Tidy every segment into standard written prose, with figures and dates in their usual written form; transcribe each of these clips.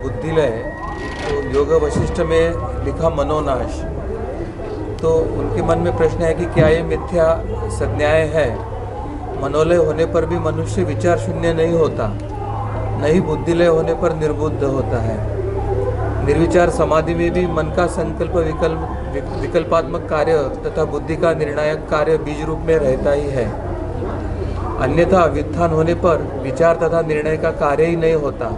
बुद्धिलय तो योग वशिष्ठ में लिखा मनोनाश। तो उनके मन में प्रश्न है कि क्या ये मिथ्या संज्ञाएं है। मनोलय होने पर भी मनुष्य विचार शून्य नहीं होता, नहीं बुद्धिलय होने पर निर्बुद्ध होता है। निर्विचार समाधि में भी मन का संकल्प विकल्पात्मक कार्य तथा बुद्धि का निर्णायक कार्य बीज रूप में रहता ही है। अन्यथा व्युत्थान होने पर विचार तथा निर्णय का कार्य ही नहीं होता।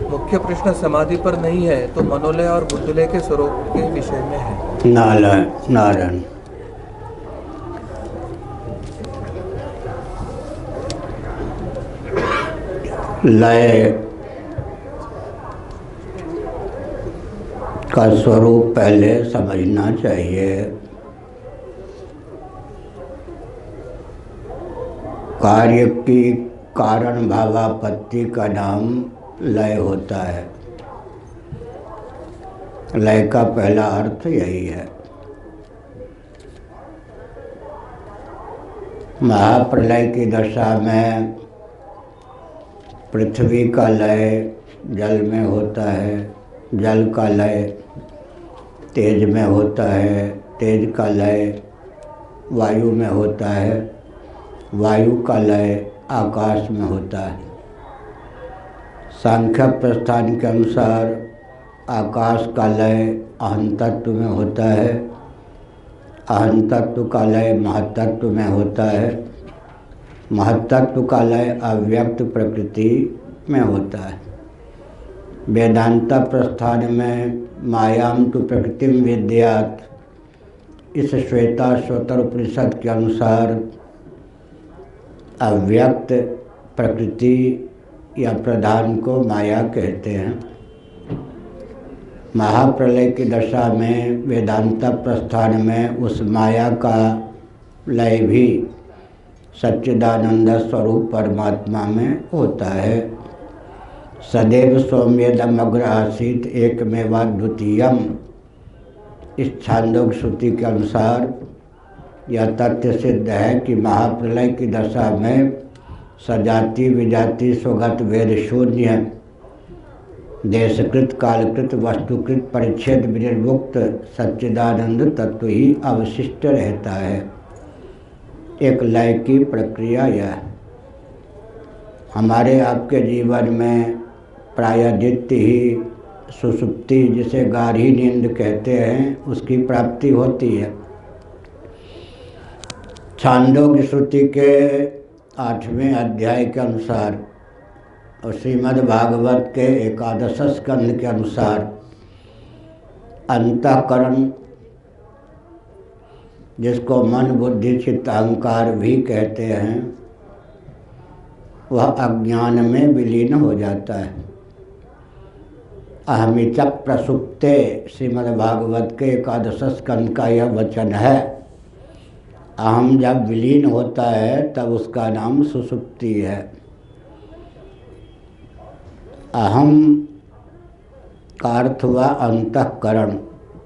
मुख्य प्रश्न समाधि पर नहीं है तो मनोलय और बुद्धिलय के स्वरूप के विषय में है। नारायण लय का स्वरूप पहले समझना चाहिए। कार्य की कारण भावापत्ति का नाम लय होता है। लय का पहला अर्थ यही है। महाप्रलय की दशा में पृथ्वी का लय जल में होता है, जल का लय तेज में होता है, तेज का लय वायु में होता है, वायु का लय आकाश में होता है। सांख्य प्रस्थान के अनुसार आकाश का लय अहं तत्व में होता है, अहं तत्व का लय महत्तत्व में होता है, महत्तत्व का लय अव्यक्त प्रकृति में होता है। वेदांत प्रस्थान में मायाम तु प्रकृतिम विद्यात्, इस श्वेताश्वतर उपनिषद के अनुसार अव्यक्त प्रकृति या प्रधान को माया कहते हैं। महाप्रलय की दशा में वेदांत प्रस्थान में उस माया का लय भी सच्चिदानंद स्वरूप परमात्मा में होता है। सदैव सौम्येदम अग्र आसीत एकमेवा द्वितीयम, इस छांदोग्य श्रुति के अनुसार यह तथ्य सिद्ध है कि महाप्रलय की दशा में सजाति विजाति स्वगत वेद शून्य, देशकृत कालकृत वस्तुकृत परिच्छेद विनिर्मुक्त सच्चिदानंद तत्व ही अवशिष्ट रहता है। एक लय की प्रक्रिया यह हमारे आपके जीवन में प्रायदित्य ही सुषुप्ति, जिसे गाढ़ी नींद कहते हैं, उसकी प्राप्ति होती है। छांदोग्य श्रुति के 8वें अध्याय के अनुसार और श्रीमद् भागवत के 11 स्कंध के अनुसार अंतःकरण, जिसको मन बुद्धि चित्त अहंकार भी कहते हैं, वह अज्ञान में विलीन हो जाता है। अहमिच प्रसुप्ते, श्रीमद् भागवत के 11 स्कंध का यह वचन है। अहम जब विलीन होता है तब उसका नाम सुषुप्ति है। अहम का अर्थ हुआ अंतःकरण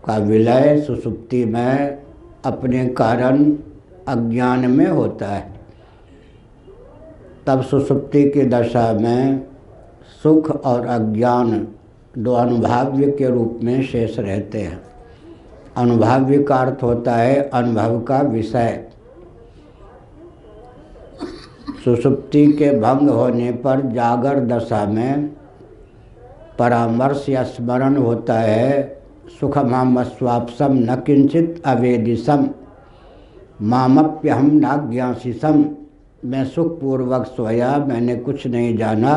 का विलय सुषुप्ति में अपने कारण अज्ञान में होता है। तब सुषुप्ति की दशा में सुख और अज्ञान दो अनुभाव्य के रूप में शेष रहते हैं। अनुभाव्य का अर्थ होता है अनुभव का विषय। सुषुप्ति के भंग होने पर जागर दशा में परामर्श या स्मरण होता है। सुखमाम स्वाप्सम न किंचित अवेदिसम मामप्यहम नाज्ञासिसम, मैं सुखपूर्वक सोया, मैंने कुछ नहीं जाना,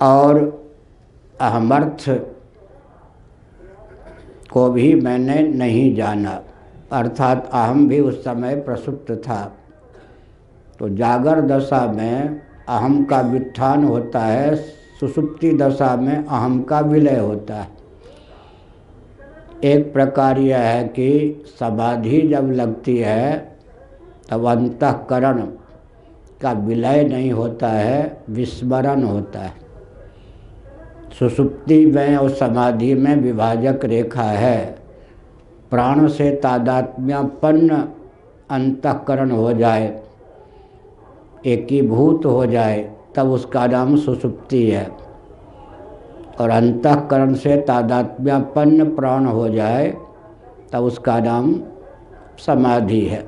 और अहमर्थ को भी मैंने नहीं जाना, अर्थात अहम भी उस समय प्रसुप्त था। तो जागर दशा में अहम का व्युत्थान होता है, सुषुप्ति दशा में अहम का विलय होता है। एक प्रकार यह है कि समाधि जब लगती है तब अंतःकरण का विलय नहीं होता है, विस्मरण होता है। सुषुप्ति में और समाधि में विभाजक रेखा है। प्राण से तादात्म्यपन्न अंतःकरण हो जाए, एकीभूत हो जाए, तब उसका नाम सुषुप्ति है। और अंतःकरण से तादात्म्यपन्न प्राण हो जाए तब उसका नाम समाधि है।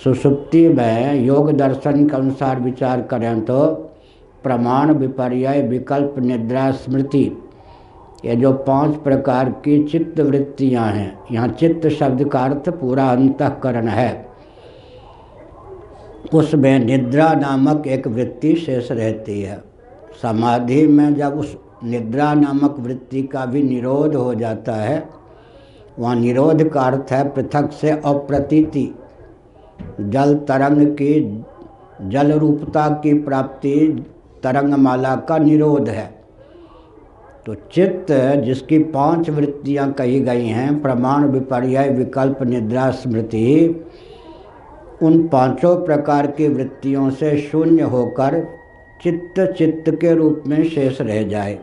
सुषुप्ति में योग दर्शन के अनुसार विचार करें तो प्रमाण, विपर्यय, विकल्प, निद्रा, स्मृति, ये जो 5 प्रकार की चित्त वृत्तियाँ हैं, यहाँ चित्त शब्द का अर्थ पूरा अंतःकरण है, उसमें निद्रा नामक एक वृत्ति शेष रहती है। समाधि में जब उस निद्रा नामक वृत्ति का भी निरोध हो जाता है, वहाँ निरोध का अर्थ है पृथक से अप्रतीति, जल तरंग की जल रूपता की प्राप्ति, तरंगमाला का निरोध है। तो चित्त जिसकी 5 वृत्तियाँ कही गई हैं, प्रमाण, विपर्यय, विकल्प, निद्रा, स्मृति, उन 5 प्रकार की वृत्तियों से शून्य होकर चित्त के रूप में शेष रह जाए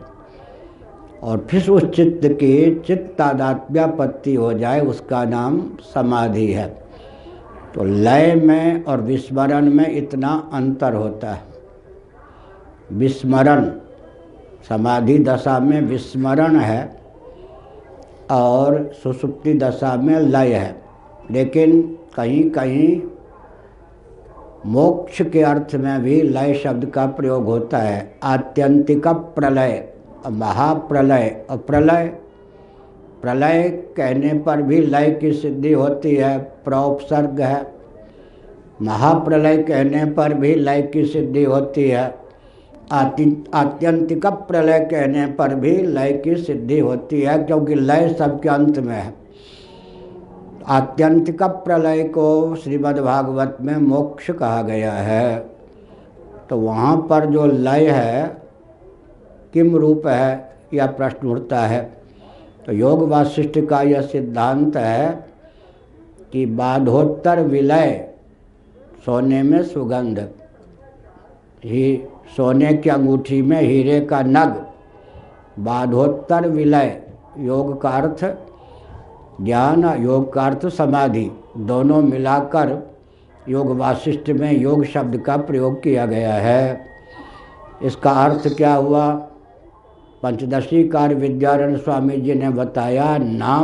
और फिर उस चित्त की चित्तादात्म्यापत्ति हो जाए, उसका नाम समाधि है। तो लय में और विस्मरण में इतना अंतर होता है। विस्मरण, समाधि दशा में विस्मरण है और सुषुप्ति दशा में लय है, लेकिन कहीं कहीं मोक्ष के अर्थ में भी लय शब्द का प्रयोग होता है। आत्यंतिक प्रलय, महाप्रलय और प्रलय, प्रलय कहने पर भी लय की सिद्धि होती है, प्रोपसर्ग है। महाप्रलय कहने पर भी लय की सिद्धि होती है। आत्यंतिक प्रलय कहने पर भी लय की सिद्धि होती है, क्योंकि लय सबके अंत में है। आत्यंतिक प्रलय को श्रीमद्भागवत में मोक्ष कहा गया है। तो वहाँ पर जो लय है किम रूप है, यह प्रश्न उठता है। तो योग वासिष्ठ का यह सिद्धांत है कि बाधोत्तर विलय, सोने में सुगंध, ही सोने की अंगूठी में हीरे का नग, बाधोत्तर विलय, योग का अर्थ ज्ञान, योग का अर्थ समाधि, दोनों मिलाकर योग वासिष्ठ में योग शब्द का प्रयोग किया गया है। इसका अर्थ क्या हुआ? पंचदशी कार्य विद्यारण्य स्वामी जी ने बताया, ना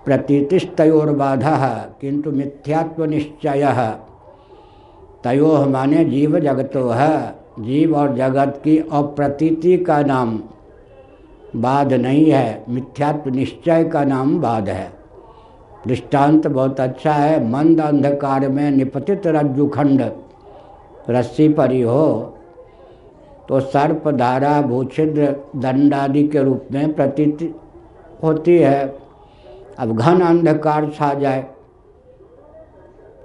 प्रतीतिस्तयोर्बाधा किंतु मिथ्यात्व निश्चय। तयोः माने जीव जगतो है, जीव और जगत की अप्रतीति का नाम बाध नहीं है, मिथ्यात्व निश्चय का नाम बाध है। दृष्टांत बहुत अच्छा है। मंद अंधकार में निपतित रज्जुखंड रस्सी परी हो तो सर्प, धारा, भूछिद्र, दंड आदि के रूप में प्रतीति होती है। अब घन अंधकार छा जाए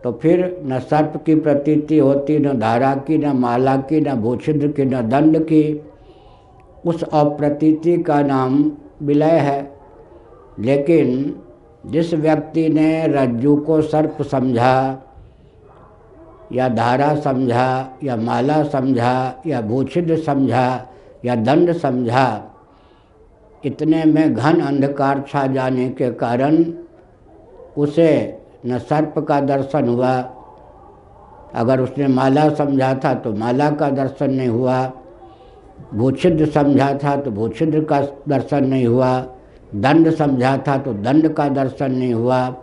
तो फिर न सर्प की प्रतीति होती, न धारा की, न माला की, न भूछिद्र की, न दंड की। उस अप्रतीति का नाम विलय है। लेकिन जिस व्यक्ति ने रज्जू को सर्प समझा या धारा समझा या माला समझा या भूछिद्र समझा या दंड समझा, इतने में घन अंधकार छा जाने के कारण उसे न सर्प का दर्शन हुआ, अगर उसने माला समझा था तो माला का दर्शन नहीं हुआ, भूछिद्र समझा था तो भूछिद्र का दर्शन नहीं हुआ, दंड समझा था तो दंड का दर्शन नहीं हुआ।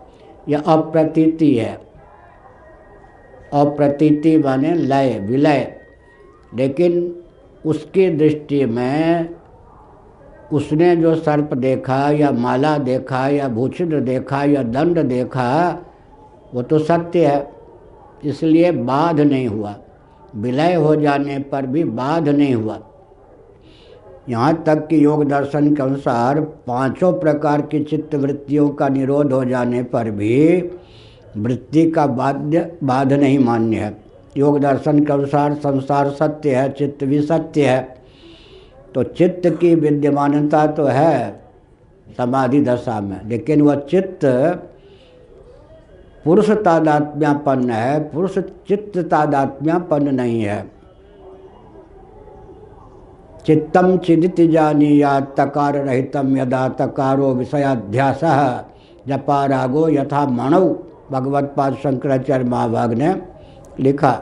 यह अप्रतीति है। अप्रतीति माने लय, विलय। लेकिन उसकी दृष्टि में उसने जो सर्प देखा या माला देखा या भूछिद्र देखा या दंड देखा, वो तो सत्य है, इसलिए बाध नहीं हुआ। विलय हो जाने पर भी बाध नहीं हुआ। यहाँ तक कि योग दर्शन के अनुसार 5 प्रकार की चित्त वृत्तियों का निरोध हो जाने पर भी वृत्ति का बाध नहीं मान्य है। योग दर्शन के अनुसार संसार सत्य है, चित्त भी सत्य है। तो चित्त की विद्यमानता तो है समाधि दशा में, लेकिन वह चित्त पुरुष तादात्म्यापन्न है, पुरुष चित्त तादात्म्यापन्न नहीं है। चित्तम चिदिति जानीयात् तकार रहितम यदा तकारो विषयाध्यासः जपारागो यथा मणौ, भगवत पाद शंकराचार्य महाभाग ने लिखा।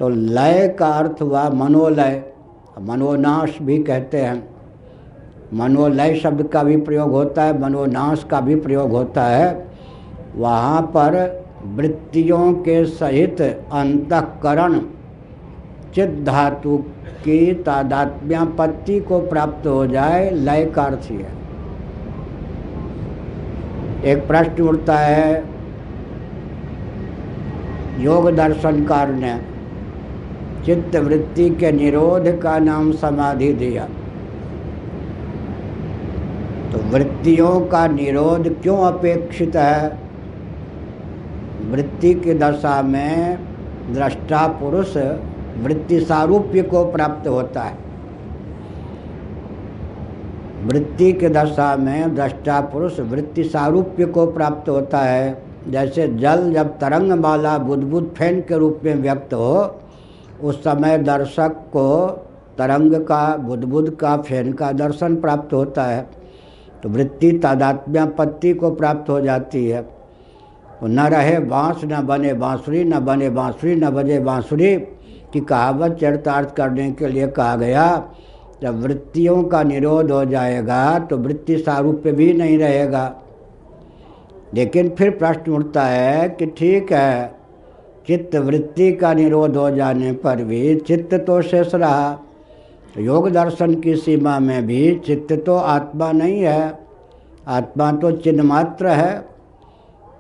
तो लय का अर्थ हुआ मनोलय, मनोनाश भी कहते हैं। मनोलय शब्द का भी प्रयोग होता है, मनोनाश का भी प्रयोग होता है। वहाँ पर वृत्तियों के सहित अंतःकरण चित्त धातु की तादात्म्यापत्ति को प्राप्त हो जाए, लय का अर्थ ही है। एक प्रश्न उठता है, योग दर्शनकार ने चित्त वृत्ति के निरोध का नाम समाधि दिया, तो वृत्तियों का निरोध क्यों अपेक्षित है? वृत्ति की दशा में दृष्टा पुरुष वृत्ति सारूप्य को प्राप्त होता है। वृत्ति की दशा में दृष्टा पुरुष वृत्ति सारूप्य को प्राप्त होता है। जैसे जल जब तरंगमाला बुदबुद फेन के रूप में व्यक्त हो, उस समय दर्शक को तरंग का, बुदबुद का, फेन का दर्शन प्राप्त होता है। तो वृत्ति तादात्म्यापत्ति को प्राप्त हो जाती है। न रहे बाँस न बने बाँसुरी, न बने बाँसुरी न बजे बाँसुरी की कहावत चरितार्थ करने के लिए कहा गया। जब वृत्तियों का निरोध हो जाएगा तो वृत्ति सारूप्य भी नहीं रहेगा। लेकिन फिर प्रश्न उठता है कि ठीक है, चित्त वृत्ति का निरोध हो जाने पर भी चित्त तो शेष रहा। योग दर्शन की सीमा में भी चित्त तो आत्मा नहीं है, आत्मा तो चिन्ह मात्र है।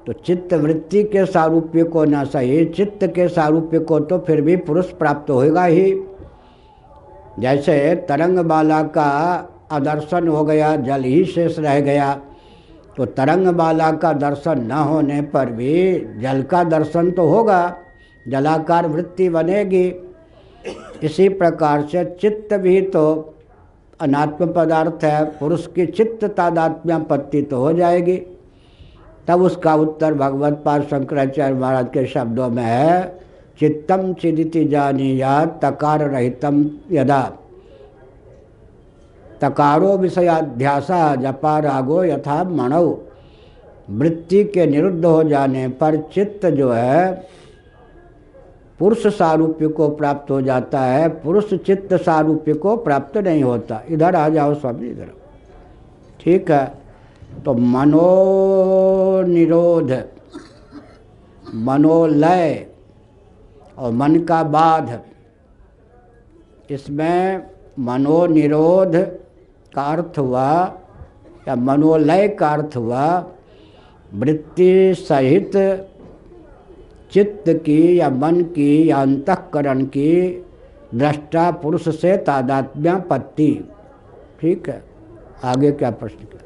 तो चित्त वृत्ति के सारूप्य को न सही, चित्त के सारूप्य को तो फिर भी पुरुष प्राप्त होगा ही। जैसे तरंगमाला का अदर्शन हो गया, जल ही शेष रह गया, तो तरंगमाला का दर्शन न होने पर भी जल का दर्शन तो होगा, जलाकार वृत्ति बनेगी। इसी प्रकार से चित्त भी तो अनात्म पदार्थ है, पुरुष की चित्त तादात्म्यापत्ति तो हो जाएगी। तब उसका उत्तर भगवत पाद शंकराचार्य महाराज के शब्दों में है, चित्तम चिदिति जानीयात् तकार रहितम यदा तकारो विषयाध्यासा जपा रागो यथा मणौ। वृत्ति के निरुद्ध हो जाने पर चित्त जो है पुरुष सारूप्य को प्राप्त हो जाता है, पुरुष चित्त सारूप्य को प्राप्त नहीं होता। इधर आ जाओ स्वामी, इधर। ठीक है, तो मनोनिरोध, मनोलय और मन का बाध, इसमें मनोनिरोध का अर्थ हुआ या मनोलय का अर्थ हुआ वृत्ति सहित चित्त की या मन की या अंतःकरण की दृष्टा पुरुष से तादात्म्यापत्ति। ठीक है, आगे क्या प्रश्न किया?